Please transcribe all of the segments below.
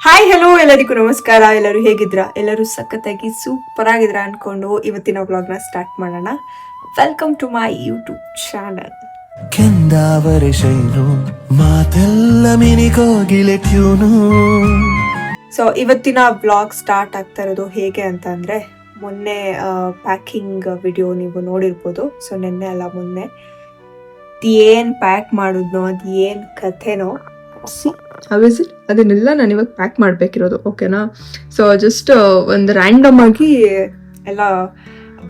Hi hello ಎಲ್ಲರಿಗೂ ನಮಸ್ಕಾರ. ಎಲ್ಲರೂ ಹೇಗಿದ್ರ? ಎಲ್ಲರೂ ಸಖತ್ತಾಗಿ ಸೂಪರ್ ಆಗಿದ್ರ ಅನ್ಕೊಂಡು ಇವತ್ತಿನ ವ್ಲಾಗ್ನ ಸ್ಟಾರ್ಟ್ ಮಾಡೋಣ. Welcome to my YouTube channel. ಕೆಂದಾವರೆ ಶೈಲು ಮಾತೆಲ್ಲ ಮಿನಿಕೋಗಿಲೆ ಟ್ಯೂನು. ಸೊ ಇವತ್ತಿನ ವ್ಲಾಗ್ ಸ್ಟಾರ್ಟ್ ಆಗ್ತಾ ಇರೋದು ಹೇಗೆ ಅಂತ ಅಂದ್ರೆ, ಮೊನ್ನೆ ಪ್ಯಾಕಿಂಗ್ ವಿಡಿಯೋ ನೀವು ನೋಡಿರ್ಬೋದು. ಸೊ ನಿನ್ನೆ ಅಲ್ಲ ಮೊನ್ನೆ ಏನ್ ಪ್ಯಾಕ್ ಮಾಡಿದ್ನೋ ಅದು ಏನ್ ಕಥೆನೋ ಅದನ್ನೆಲ್ಲ ನಾನು ಇವಾಗ ಪ್ಯಾಕ್ ಮಾಡ್ಬೇಕಿರೋದು. ಓಕೆನಾ? ಸೊ ಜಸ್ಟ್ ಒಂದು ರ್ಯಾಂಡಮ್ ಆಗಿ ಎಲ್ಲ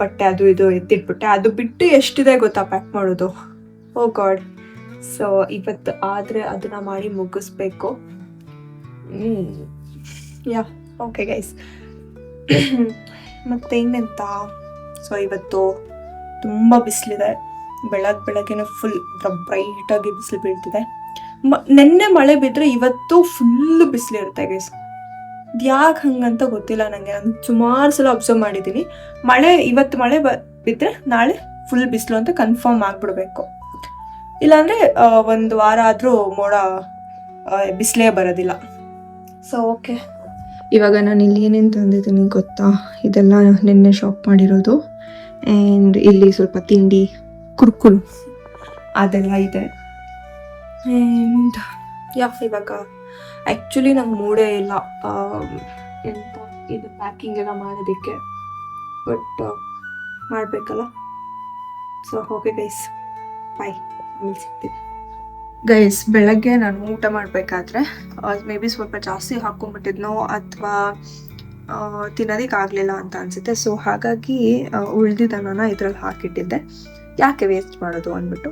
ಬಟ್ಟೆ ಅದು ಇದು ಎತ್ತಿಟ್ಬಿಟ್ಟೆ. ಅದು ಬಿಟ್ಟು ಎಷ್ಟಿದೆ ಗೊತ್ತಾ ಪ್ಯಾಕ್ ಮಾಡೋದು. ಓ ಗಾಡ್. ಸೊ ಇವತ್ತು ಆದ್ರೆ ಅದನ್ನ ಮಾಡಿ ಮುಗಿಸ್ಬೇಕು. Yeah okay guys. ಮತ್ತೆ ಇನ್ನೆಂತ, ಸೊ ಇವತ್ತು ತುಂಬ ಬಿಸಿಲಿದೆ. ಬೆಳಗ್ಗೆನೆ ಫುಲ್ ಬ್ರೈಟಾಗಿ ಬಿಸಿಲು ಬೀಳ್ತಿದೆ. ನೆನ್ನೆ ಮಳೆ ಬಿದ್ದರೆ ಇವತ್ತು ಫುಲ್ ಬಿಸಿಲಿರುತ್ತೆ ಗೈಸ್. ಯಾಕೆ ಹಂಗಂತ ಗೊತ್ತಿಲ್ಲ ನನಗೆ. ನಾನು ಸುಮಾರು ಸಲ ಅಬ್ಸರ್ವ್ ಮಾಡಿದ್ದೀನಿ. ಇವತ್ತು ಮಳೆ ಬಿದ್ದರೆ ನಾಳೆ ಫುಲ್ ಬಿಸಿಲು ಅಂತ ಕನ್ಫರ್ಮ್ ಆಗಿಬಿಡ್ಬೇಕು. ಇಲ್ಲಾಂದರೆ ಒಂದು ವಾರ ಆದರೂ ಮೋಡ ಬಿಸಿಲೇ ಬರೋದಿಲ್ಲ. ಸೊ ಓಕೆ, ಇವಾಗ ನಾನು ಇಲ್ಲಿ ಏನೇನು ತಂದಿದ್ದೀನಿ ಗೊತ್ತಾ? ಇದೆಲ್ಲ ನಿನ್ನೆ ಶಾಪ್ ಮಾಡಿರೋದು. ಆ್ಯಂಡ್ ಇಲ್ಲಿ ಸ್ವಲ್ಪ ತಿಂಡಿ ಕುರ್ಕುರು ಅದೆಲ್ಲ ಇದೆ. ಆ್ಯಂಡ್ ಇವಾಗ ಆ್ಯಕ್ಚುಲಿ ನಂಗೆ ಮೂಡೇ ಇಲ್ಲ ಎಂತ ಇದು ಪ್ಯಾಕಿಂಗ್ ಎಲ್ಲ ಮಾಡೋದಕ್ಕೆ. ಬಟ್ ಮಾಡಬೇಕಲ್ಲ. ಸೊ ಓಕೆ ಗೈಸ್, ಬಾಯ್, ಆಮೇಲೆ ಸಿಗ್ತೀನಿ. ಗೈಸ್, ಬೆಳಗ್ಗೆ ನಾನು ಊಟ ಮಾಡಬೇಕಾದ್ರೆ ಮೇ ಬಿ ಸ್ವಲ್ಪ ಜಾಸ್ತಿ ಹಾಕ್ಕೊಂಡ್ಬಿಟ್ಟಿದ್ನೋ ಅಥವಾ ತಿನ್ನೋದಕ್ಕಾಗಲಿಲ್ಲ ಅಂತ ಅನಿಸುತ್ತೆ. ಸೊ ಹಾಗಾಗಿ ಉಳಿದಿದ್ದನ್ನ ಇದರಲ್ಲಿ ಹಾಕಿಟ್ಟಿದ್ದೆ. ಯಾಕೆ ವೇಸ್ಟ್ ಮಾಡೋದು ಅಂದ್ಬಿಟ್ಟು.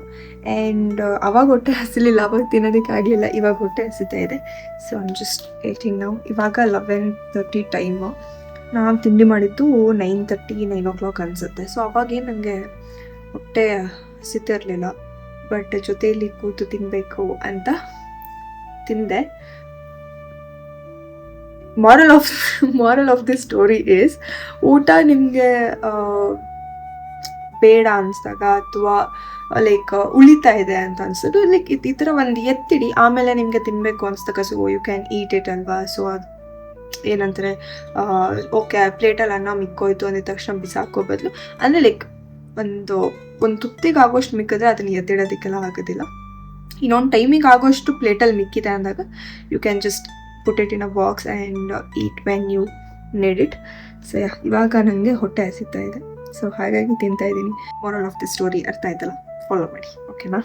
ಆ್ಯಂಡ್ ಅವಾಗ ಹೊಟ್ಟೆ ಹಸಿಲಿಲ್ಲ, ಅವಾಗ ತಿನ್ನೋದಕ್ಕಾಗಲಿಲ್ಲ. ಇವಾಗ ಹೊಟ್ಟೆ ಹಸಿತಾ ಇದೆ. ಸೊ ಐಮ್ ಜಸ್ಟ್ ಏಟಿಂಗ್ ನಾವು. ಇವಾಗ 11:30 ಟೈಮು. ನಾನು ತಿಂಡಿ ಮಾಡಿದ್ದು 9:30 9 o'clock ಅನಿಸುತ್ತೆ. ಸೊ ಅವಾಗೇನು ನನಗೆ ಹೊಟ್ಟೆ ಹಸಿತಿರಲಿಲ್ಲ. ಬಟ್ ಜೊತೆಯಲ್ಲಿ ಕೂತು ತಿನ್ನಬೇಕು ಅಂತ ತಿಂದೆ. Moral of the story is, ಊಟ ನಿಮಗೆ ಬೇಡ ಅನಿಸ್ದಾಗ ಅಥವಾ ಲೈಕ್ ಉಳಿತಾ ಇದೆ ಅಂತ ಅನ್ಸೋದು, ಲೈಕ್ ಈ ಥರ ಒಂದು ಎತ್ತಿಡಿ, ಆಮೇಲೆ ನಿಮಗೆ ತಿನ್ನಬೇಕು ಅನಿಸ್ದಾಗ so you can eat it ಅಲ್ವಾ. ಸೊ ಅದು ಏನಂತಾರೆ, ಓಕೆ ಪ್ಲೇಟಲ್ಲಿ ಅನ್ನ ಮಿಕ್ಕೋಯ್ತು ಅಂದಿದ ತಕ್ಷಣ ಬಿಸಾಕೋ ಬದಲು, ಅಂದರೆ ಲೈಕ್ ಒಂದು ತುತ್ತಿಗೆ ಆಗೋಷ್ಟು ಮಿಕ್ಕಿದ್ರೆ ಅದನ್ನು ಎತ್ತಿಡೋದಕ್ಕೆಲ್ಲ ಆಗೋದಿಲ್ಲ. ಇನ್ನೊಂದು ಟೈಮಿಗೆ ಆಗೋಷ್ಟು ಪ್ಲೇಟಲ್ಲಿ ಮಿಕ್ಕಿದೆ ಅಂದಾಗ you can just put it in a box and eat when you need it. So ಇವಾಗ ನನಗೆ ಹೊಟ್ಟೆ ಹಸಿತಾ ಇದೆ. ಸೊ ಹಾಗಾಗಿ ತಿಂತಾ ಇದ್ದೀನಿ. ಮಾರಲ್ ಆಫ್ ದಿ ಸ್ಟೋರಿ ಅರ್ಥ ಆಯ್ತಲ್ಲ? ಫಾಲೋ ಮಾಡಿ, ಓಕೆನಾ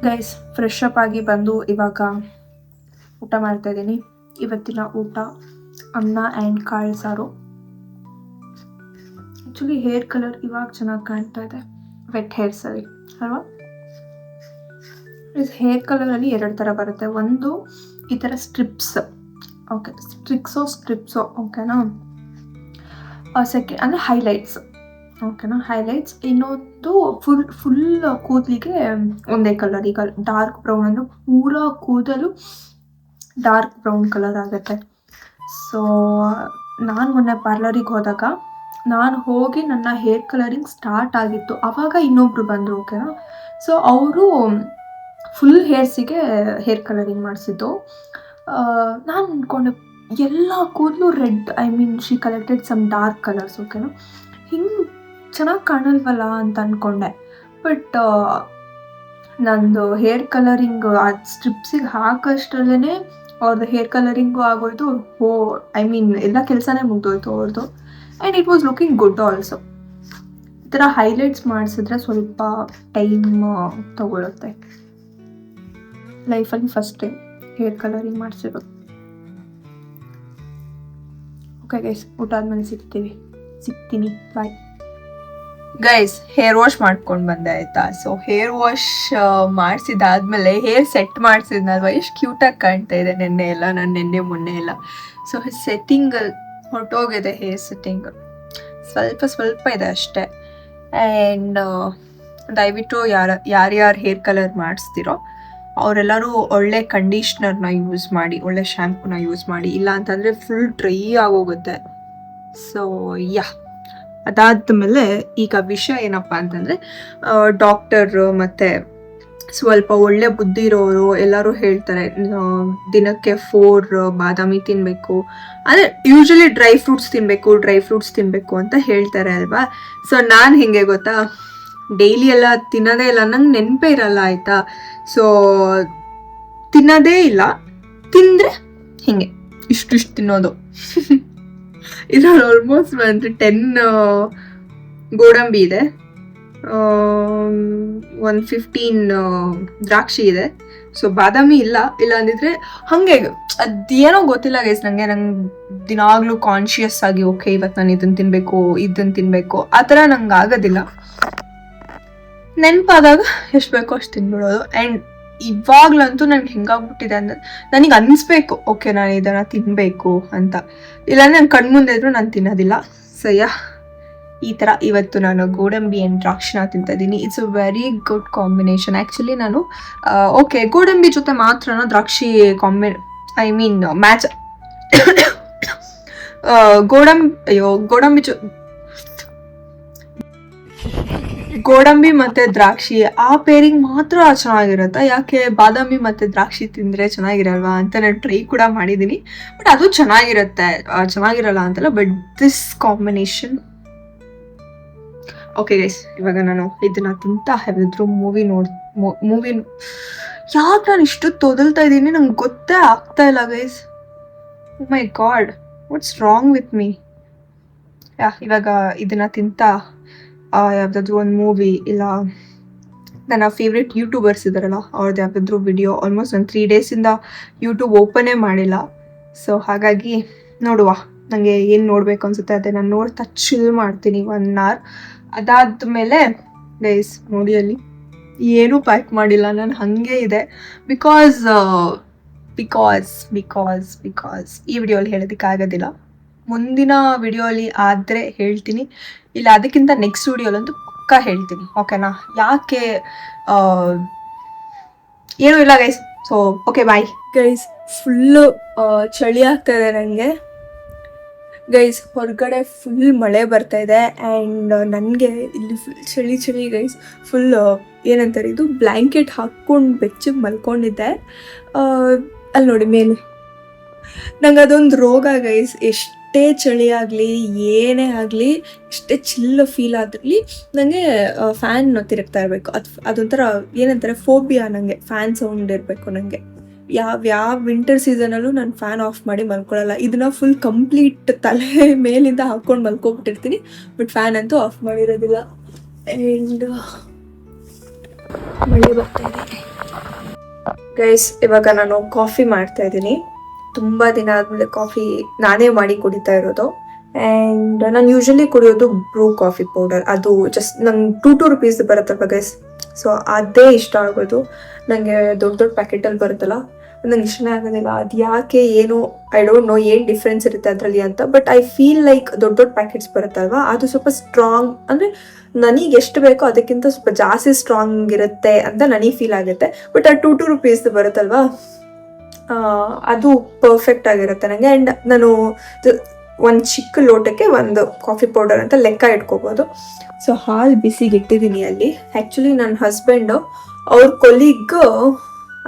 ಗೈಸ್? ಫ್ರೆಶ್ ಅಪ್ ಆಗಿ ಬಂದು ಇವಾಗ ಊಟ ಮಾಡ್ತಾ ಇದ್ದೀನಿ. ಇವತ್ತಿನ ಊಟ ಅನ್ನ ಆ್ಯಂಡ್ ಕಾಳು ಸಾರು. ಆ್ಯಕ್ಚುಲಿ ಹೇರ್ ಕಲರ್ ಇವಾಗ ಚೆನ್ನಾಗಿ ಕಾಣ್ತಾ ಇದೆ, ವೆಟ್ ಹೇರ್ ಸರಿ ಅಲ್ವಾ? ಹೇರ್ ಕಲರಲ್ಲಿ 2 ಥರ ಬರುತ್ತೆ. ಒಂದು ಈ ಥರ ಸ್ಟ್ರಿಪ್ಸ್, ಓಕೆ, ಸ್ಟ್ರಿಪ್ಸೋ ಓಕೆನಾ. ಸೆಕೆಂಡ್ ಅಂದರೆ ಹೈಲೈಟ್ಸ್, ಓಕೆನಾ, ಹೈಲೈಟ್ಸ್. ಇನ್ನೊಂದು ಫುಲ್ ಕೂದಲಿಗೆ ಒಂದೇ ಕಲರ್. ಈಗ ಡಾರ್ಕ್ ಬ್ರೌನ್ ಅಂದರೆ ಪೂರಾ ಕೂದಲು ಡಾರ್ಕ್ ಬ್ರೌನ್ ಕಲರ್ ಆಗುತ್ತೆ. ಸೊ ನಾನು ಮೊನ್ನೆ ಪಾರ್ಲರಿಗೆ ಹೋದಾಗ ನಾನು ಹೋಗಿ ನನ್ನ ಹೇರ್ ಕಲರಿಂಗ್ ಸ್ಟಾರ್ಟ್ ಆಗಿತ್ತು. ಆವಾಗ ಇನ್ನೊಬ್ರು ಬಂದರು, ಓಕೆನಾ. ಸೊ ಅವರು ಫುಲ್ ಹೇರ್ಸಿಗೆ ಹೇರ್ ಕಲರಿಂಗ್ ಮಾಡಿಸಿದ್ದು. ನಾನು ಅಂದ್ಕೊಂಡೆ ಎಲ್ಲ ಕೂದಲು red, I mean she collected some dark colours, ಓಕೆನಾ. ಹಿಂಗೆ ಚೆನ್ನಾಗಿ ಕಾಣಲ್ವಲ್ಲ ಅಂತ ಅಂದ್ಕೊಂಡೆ. ಬಟ್ ನಂದು ಹೇರ್ ಕಲರಿಂಗ್ ಆ ಸ್ಟ್ರಿಪ್ಸಿಗೆ ಹಾಕೋಷ್ಟರಲ್ಲೇ ಅವ್ರದ್ದು ಹೇರ್ ಕಲರಿಂಗು ಆಗೋಯ್ತು. ಐ ಮೀನ್ ಎಲ್ಲ ಕೆಲಸನೇ ಮುಗ್ದೋಯ್ತು ಅವ್ರದ್ದು. And it was looking good also. ಈ ಥರ ಹೈಲೈಟ್ಸ್ ಮಾಡಿಸಿದ್ರೆ ಸ್ವಲ್ಪ ಟೈಮ್ ತಗೊಳುತ್ತೆ. ಲೈಫಲ್ಲಿ ಫಸ್ಟ್ ಟೈಮ್ ಹೇರ್ ಕಲರಿಂಗ್ ಮಾಡಿಸಿರೋದು. ಓಕೆ ಗೈಸ್, ಊಟ ಆದ್ಮೇಲೆ ಸಿಗ್ತೀನಿ, ಬಾಯ್. ಗೈಸ್, ಹೇರ್ ವಾಶ್ ಮಾಡ್ಕೊಂಡು ಬಂದೆ ಆಯ್ತಾ. ಸೊ ಹೇರ್ ವಾಶ್ ಮಾಡಿಸಿದಾದ್ಮೇಲೆ ಹೇರ್ ಸೆಟ್ ಮಾಡಿಸಿದ್ನಲ್ವ, ಎಷ್ಟು ಕ್ಯೂಟಾಗಿ ಕಾಣ್ತಾ ಇದೆ. ನಾನು ಮೊನ್ನೆ ಎಲ್ಲ ಸೊ ಸೆಟ್ಟಿಂಗ್ ಹೊರಟೋಗಿದೆ. ಹೇರ್ ಸೆಟ್ಟಿಂಗ್ ಸ್ವಲ್ಪ ಇದೆ ಅಷ್ಟೇ. ಆ್ಯಂಡ್ ದಯವಿಟ್ಟು ಯಾರ್ಯಾರು ಹೇರ್ ಕಲರ್ ಮಾಡಿಸ್ತಿರೋ ಅವರೆಲ್ಲರೂ ಒಳ್ಳೆ ಕಂಡೀಷ್ನರ್ನ ಯೂಸ್ ಮಾಡಿ, ಒಳ್ಳೆ ಶ್ಯಾಂಪೂನ ಯೂಸ್ ಮಾಡಿ. ಇಲ್ಲ ಅಂತಂದರೆ ಫುಲ್ ಡ್ರೈ ಆಗೋಗುತ್ತೆ. ಸೊ ಅದಾದ ಮೇಲೆ ಈಗ ವಿಷಯ ಏನಪ್ಪ ಅಂತಂದರೆ, ಡಾಕ್ಟರ್ ಮತ್ತು ಸ್ವಲ್ಪ ಒಳ್ಳೆ ಬುದ್ಧಿ ಇರೋರು ಎಲ್ಲರೂ ಹೇಳ್ತಾರೆ ದಿನಕ್ಕೆ 4 ಬಾದಾಮಿ ತಿನ್ನಬೇಕು, ಅಂದರೆ ಯೂಶಲಿ ಡ್ರೈ ಫ್ರೂಟ್ಸ್ ತಿನ್ನಬೇಕು ಅಂತ ಹೇಳ್ತಾರೆ ಅಲ್ವಾ. ಸೊ ನಾನು ಹಿಂಗೆ ಗೊತ್ತಾ, ಡೈಲಿ ಎಲ್ಲ ತಿನ್ನೋದೇ ಇಲ್ಲ, ನಂಗೆ ನೆನಪೇ ಇರಲ್ಲ ಆಯಿತಾ. ಸೊ ತಿನ್ನೋದೇ ಇಲ್ಲ, ತಿಂದರೆ ಹಿಂಗೆ ಇಷ್ಟು ತಿನ್ನೋದು. ಇದರಲ್ಲಿ ಆಲ್ಮೋಸ್ಟ್ ಒಂದು 10 ಗೋಡಂಬಿ ಇದೆ, ಒಂದು 15 ದ್ರಾಕ್ಷಿ ಇದೆ. ಸೊ ಬಾದಾಮಿ ಇಲ್ಲ ಅಂದಿದ್ರೆ ಹಾಗೆ ಅದೇನೋ ಗೊತ್ತಿಲ್ಲ ಗೈಸ್, ನಂಗೆ ದಿನಾಗ್ಲೂ ಕಾನ್ಶಿಯಸ್ ಆಗಿ ಓಕೆ ಇವತ್ತು ನಾನು ಇದನ್ನು ತಿನ್ನಬೇಕು ಆ ಥರ ನಂಗೆ ಆಗೋದಿಲ್ಲ. ನೆನಪಾದಾಗ ಎಷ್ಟು ಬೇಕೋ ಅಷ್ಟು ತಿನ್ಬಿಡೋದು. ಆ್ಯಂಡ್ ಇವಾಗ್ಲಂತೂ ನನಗೆ ಹೆಂಗಾಗ್ಬಿಟ್ಟಿದೆ ಅಂದ್ರೆ ನನಗೆ ಅನಿಸ್ಬೇಕು ಓಕೆ ನಾನು ಇದನ್ನು ತಿನ್ನಬೇಕು ಅಂತ, ಇಲ್ಲಾಂದ್ರೆ ನನ್ನ ಕಣ್ಮುಂದೆ ಇದ್ರೂ ನಾನು ತಿನ್ನೋದಿಲ್ಲ. ಸೊ ಈ ಥರ ಇವತ್ತು ನಾನು ಗೋಡಂಬಿ ಆ್ಯಂಡ್ ದ್ರಾಕ್ಷಿನ ತಿಂತಾ ಇದ್ದೀನಿ. It's a very good combination actually. ನಾನು ಓಕೆ ಗೋಡಂಬಿ ಜೊತೆ ಮಾತ್ರ ದ್ರಾಕ್ಷಿ ಮ್ಯಾಚ್ ಗೋಡಂಬಿ ಮತ್ತು ದ್ರಾಕ್ಷಿ ಆ ಪೇರಿಂಗ್ ಮಾತ್ರ ಚೆನ್ನಾಗಿರುತ್ತೆ. ಯಾಕೆ ಬಾದಾಮಿ ಮತ್ತು ದ್ರಾಕ್ಷಿ ತಿಂದರೆ ಚೆನ್ನಾಗಿರಲ್ವಾ ಅಂತ ನಾನು ಟ್ರೈ ಕೂಡ ಮಾಡಿದ್ದೀನಿ. ಬಟ್ ಅದು ಚೆನ್ನಾಗಿರಲ್ಲ ಅಂತಲ್ಲ, but this combination okay guys. ಇವಾಗ ನಾನು ಇದನ್ನ ತಿಂತಾ ಯಾವ್ದಾದ್ರು ಮೂವಿ ಯಾಕೆ ನಾನು ಇಷ್ಟು ತೊದಲ್ತಾ ಇದ್ದೀನಿ ನಂಗೆ ಗೊತ್ತೇ ಆಗ್ತಾ ಇಲ್ಲ guys. My god, what's wrong with me. ಇವಾಗ ಇದನ್ನ ತಿಂತಾ ಯಾವುದಾದ್ರೂ ಒಂದು ಮೂವಿ ಇಲ್ಲ ನನ್ನ ಫೇವ್ರೆಟ್ ಯೂಟ್ಯೂಬರ್ಸ್ ಇದ್ದಾರಲ್ಲ ಅವ್ರದ್ದು ಯಾವುದಾದ್ರೂ ವಿಡಿಯೋ, ಆಲ್ಮೋಸ್ಟ್ ನಾನು 3 ಡೇಸಿಂದ ಯೂಟ್ಯೂಬ್ ಓಪನೇ ಮಾಡಿಲ್ಲ. ಸೊ ಹಾಗಾಗಿ ನೋಡುವ, ನನಗೆ ಏನು ನೋಡಬೇಕು ಅನಿಸುತ್ತೆ ಅದೇ ನಾನು ನೋಡ್ತಾ ಚಿಲ್ ಮಾಡ್ತೀನಿ 1 hour. ಅದಾದಮೇಲೆ ಗೈಸ್ ನೋಡಿ ಅಲ್ಲಿ ಏನೂ ಪ್ಯಾಕ್ ಮಾಡಿಲ್ಲ ನಾನು, ಹಾಗೆ ಇದೆ. ಬಿಕಾಸ್ ಈ ವಿಡಿಯೋಲಿ ಹೇಳೋದಕ್ಕಾಗೋದಿಲ್ಲ. ಮುಂದಿನ ವಿಡಿಯೋಲಿ ಆದರೆ ಹೇಳ್ತೀನಿ, ಇಲ್ಲ ಅದಕ್ಕಿಂತ ನೆಕ್ಸ್ಟ್ ವಿಡಿಯೋಲಂತೂ ಪಕ್ಕ ಹೇಳ್ತೀನಿ, ಓಕೆನಾ. ಯಾಕೆ ಏನೂ ಇಲ್ಲ guys. So okay bye guys. Full ಚಳಿ ಆಗ್ತಾ ಇದೆ ನನಗೆ ಗೈಸ್, ಹೊರಗಡೆ ಫುಲ್ ಮಳೆ ಬರ್ತಾ ಇದೆ. ಆ್ಯಂಡ್ ನನಗೆ ಇಲ್ಲಿ ಫುಲ್ ಚಳಿ ಗೈಸ್. ಫುಲ್ ಏನಂತಾರೆ ಇದು ಬ್ಲ್ಯಾಂಕೆಟ್ ಹಾಕ್ಕೊಂಡು ಬೆಚ್ಚಗೆ ಮಲ್ಕೊಂಡಿದ್ದೆ. ಅಲ್ಲಿ ನೋಡಿ ಮೇಲೆ ನಂಗೆ ಅದೊಂದು ರೋಗ ಗೈಸ್. ಎಷ್ಟೇ ಚಳಿ ಆಗಲಿ ಏನೇ ಆಗಲಿ, ಎಷ್ಟೇ ಚಿಲ್ಲ ಫೀಲ್ ಆಗಿರಲಿ, ನನಗೆ ಫ್ಯಾನ್ ತಿರುಗ್ತಾ ಇರಬೇಕು. ಅದೊಂಥರ ಏನಂತಾರೆ ಫೋಬಿಯಾ ನನಗೆ. ಫ್ಯಾನ್ ಸೌಂಡ್ ಇರಬೇಕು ನನಗೆ. ಯಾವ ವಿಂಟರ್ ಸೀಸನಲ್ಲೂ ನಾನು ಫ್ಯಾನ್ ಆಫ್ ಮಾಡಿ ಮಲ್ಕೊಳ್ಳಲ್ಲ. ಇದನ್ನ ಫುಲ್ ಕಂಪ್ಲೀಟ್ ತಲೆ ಮೇಲಿಂದ ಹಾಕ್ಕೊಂಡು ಮಲ್ಕೊಬಿಟ್ಟಿರ್ತೀನಿ, ಬಟ್ ಫ್ಯಾನ್ ಅಂತೂ ಆಫ್ ಮಾಡಿರೋದಿಲ್ಲ. ಆ್ಯಂಡ್ ಮಳೆ ಬರ್ತಾ ಇದೆ ಗೈಸ್. ಇವಾಗ ನಾನು ಕಾಫಿ ಮಾಡ್ತಾ ಇದ್ದೀನಿ. ತುಂಬ ದಿನ ಆದಮೇಲೆ ಕಾಫಿ ನಾನೇ ಮಾಡಿ ಕುಡಿತಾ ಇರೋದು. ಆ್ಯಂಡ್ ನಾನು ಯೂಶ್ವಲಿ ಕುಡಿಯೋದು ಬ್ರೂ ಕಾಫಿ ಪೌಡರ್. ಅದು ಜಸ್ಟ್ ನಂಗೆ 2 rupees ಬರುತ್ತಲ್ವ ಗೈಸ್, ಸೊ ಅದೇ ಇಷ್ಟ ಆಗೋದು ನನಗೆ. ದೊಡ್ಡ ಪ್ಯಾಕೆಟಲ್ಲಿ ಬರುತ್ತಲ್ಲ ನಂಗೆ ಇಷ್ಟನೇ ಆಗೋದಿಲ್ಲ. ಅದು ಯಾಕೆ ಏನು ಐ ಡೋಂಟ್ ನೋ ಏನು ಡಿಫ್ರೆನ್ಸ್ ಇರುತ್ತೆ ಅದರಲ್ಲಿ ಅಂತ. ಬಟ್ ಐ ಫೀಲ್ ಲೈಕ್ ದೊಡ್ಡ ಪ್ಯಾಕೆಟ್ಸ್ ಬರುತ್ತಲ್ವ ಅದು ಸ್ವಲ್ಪ ಸ್ಟ್ರಾಂಗ್, ಅಂದರೆ ನನಗೆ ಎಷ್ಟು ಬೇಕೋ ಅದಕ್ಕಿಂತ ಸ್ವಲ್ಪ ಜಾಸ್ತಿ ಸ್ಟ್ರಾಂಗ್ ಇರುತ್ತೆ ಅಂತ ನನಗೆ ಫೀಲ್ ಆಗುತ್ತೆ. ಬಟ್ ಆ 2 rupees ಬರುತ್ತಲ್ವ ಅದು ಪರ್ಫೆಕ್ಟ್ ಆಗಿರುತ್ತೆ ನನಗೆ. ಆ್ಯಂಡ್ ನಾನು ಒಂದು ಚಿಕ್ಕ ಲೋಟಕ್ಕೆ 1 ಕಾಫಿ ಪೌಡರ್ ಅಂತ ಲೆಕ್ಕ ಇಟ್ಕೋಬೋದು. ಸೊ ಹಾಲು ಬಿಸಿಗೆ ಇಟ್ಟಿದ್ದೀನಿ ಅಲ್ಲಿ. ಆ್ಯಕ್ಚುಲಿ ನನ್ನ ಹಸ್ಬೆಂಡು ಅವ್ರ colleague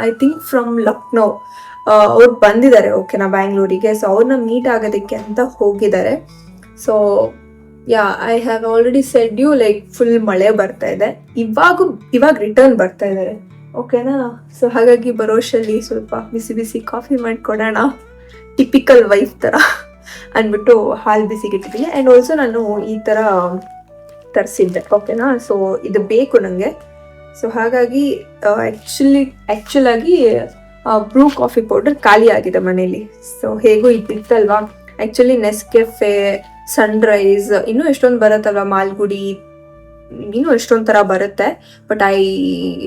I think from Lucknow ಅವ್ರು ಬಂದಿದ್ದಾರೆ ಓಕೆನಾ ಬ್ಯಾಂಗ್ಳೂರಿಗೆ. ಸೊ ಅವ್ರನ್ನ ಮೀಟ್ ಆಗೋದಕ್ಕೆ ಅಂತ ಹೋಗಿದ್ದಾರೆ. So I have already said you like full ಮಳೆ ಬರ್ತಾ ಇದೆ. ಇವಾಗ ರಿಟರ್ನ್ ಬರ್ತಾ ಇದ್ದಾರೆ ಓಕೆನಾ. ಸೊ ಹಾಗಾಗಿ ಬರೋಷಲ್ಲಿ ಸ್ವಲ್ಪ ಬಿಸಿ ಕಾಫಿ ಮಾಡಿಕೊಡೋಣ, ಟಿಪಿಕಲ್ ವೈಫ್ ಥರ ಅಂದ್ಬಿಟ್ಟು ಹಾಲು ಬಿಸಿಗಿಟ್ಟಿದ್ದೀನಿ. ಆ್ಯಂಡ್ ಆಲ್ಸೋ ನಾನು ಈ ಥರ ತರಿಸಿದ್ದೆ ಓಕೆನಾ. ಸೊ ಇದು ಬೇಕು ನನಗೆ. ಸೊ ಹಾಗಾಗಿ ಆ್ಯಕ್ಚುಲಾಗಿ ಬ್ರೂ ಕಾಫಿ ಪೌಡರ್ ಖಾಲಿ ಆಗಿದೆ ಮನೇಲಿ. ಸೊ ಹೇಗೂ ಇಟ್ಟಿತ್ತಲ್ವಾ. ಆ್ಯಕ್ಚುಲಿ ನೆಸ್ಕೆಫೆ, ಸನ್ರೈಸ್, ಇನ್ನೂ ಎಷ್ಟೊಂದು ಬರುತ್ತಲ್ವ, ಮಾಲ್ಗುಡಿ, ಇನ್ನೂ ಎಷ್ಟೊಂದು ಥರ ಬರುತ್ತೆ. But I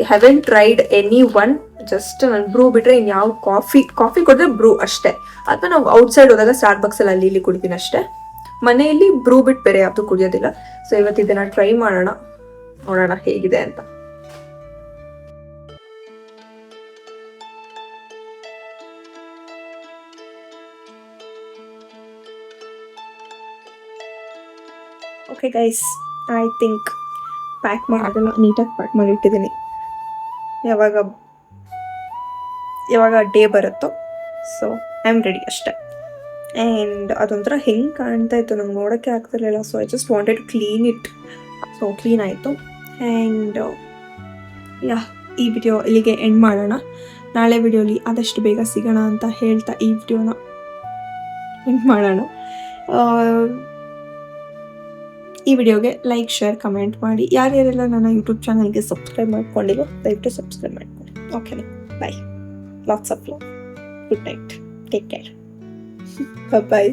haven't tried any one. Just ನಾನು ಬ್ರೂ ಬಿಟ್ಟರೆ ಇನ್ಯಾವ ಕಾಫಿ ಕೊಟ್ಟರೆ ಬ್ರೂ ಅಷ್ಟೇ. ಅಥವಾ ನಾವು ಔಟ್ಸೈಡ್ ಹೋದಾಗ ಸ್ಟಾರ್ಬಕ್ಸಲ್ಲಿ ಇಲ್ಲಿ ಕುಡಿತೀನಿ ಅಷ್ಟೇ. ಮನೆಯಲ್ಲಿ ಬ್ರೂ ಬಿಟ್ಟು ಬೇರೆ ಯಾವುದು ಕುಡಿಯೋದಿಲ್ಲ. ಸೊ ಇವತ್ತು ಇದನ್ನು ಟ್ರೈ ಮಾಡೋಣ, ನೋಡೋಣ ಹೇಗಿದೆ ಅಂತ. Okay guys, I think pack ಮಾಡೋದನ್ನು ನೀಟಾಗಿ ಪ್ಯಾಕ್ ಮಾಡಿ ಇಟ್ಟಿದ್ದೀನಿ. ಯಾವಾಗ ಡೇ ಬರುತ್ತೋ. ಸೊ ಐ ಆಮ್ ರೆಡಿ ಅಷ್ಟೇ. ಆ್ಯಂಡ್ ಅದೊಂಥರ ಹೆಂಗೆ ಕಾಣ್ತಾ ಇತ್ತು ನಂಗೆ ನೋಡೋಕ್ಕೆ ಆಗ್ತಿರಲಿಲ್ಲ. So I just wanted to clean it. So clean ಆಯಿತು. ಆ್ಯಂಡ್ ಈ ವಿಡಿಯೋ ಇಲ್ಲಿಗೆ ಎಂಡ್ ಮಾಡೋಣ. ನಾಳೆ ವಿಡಿಯೋಲಿ ಆದಷ್ಟು ಬೇಗ ಸಿಗೋಣ ಅಂತ ಹೇಳ್ತಾ ಈ ವಿಡಿಯೋನ ಎಂಡ್ ಮಾಡೋಣ. ಈ ವಿಡಿಯೋಗೆ ಲೈಕ್, ಶೇರ್, ಕಮೆಂಟ್ ಮಾಡಿ. ಯಾರ್ಯಾರೆಲ್ಲ ನನ್ನ ಯೂಟ್ಯೂಬ್ ಚಾನಲ್ಗೆ ಸಬ್ಸ್ಕ್ರೈಬ್ ಮಾಡ್ಕೊಂಡಿರೋ ದಯವಿಟ್ಟು ಸಬ್ಸ್ಕ್ರೈಬ್ ಮಾಡ್ಕೊಳ್ಳಿ. ಓಕೆನಾ? Bye. Lots of love. Good night. Take care. Bye.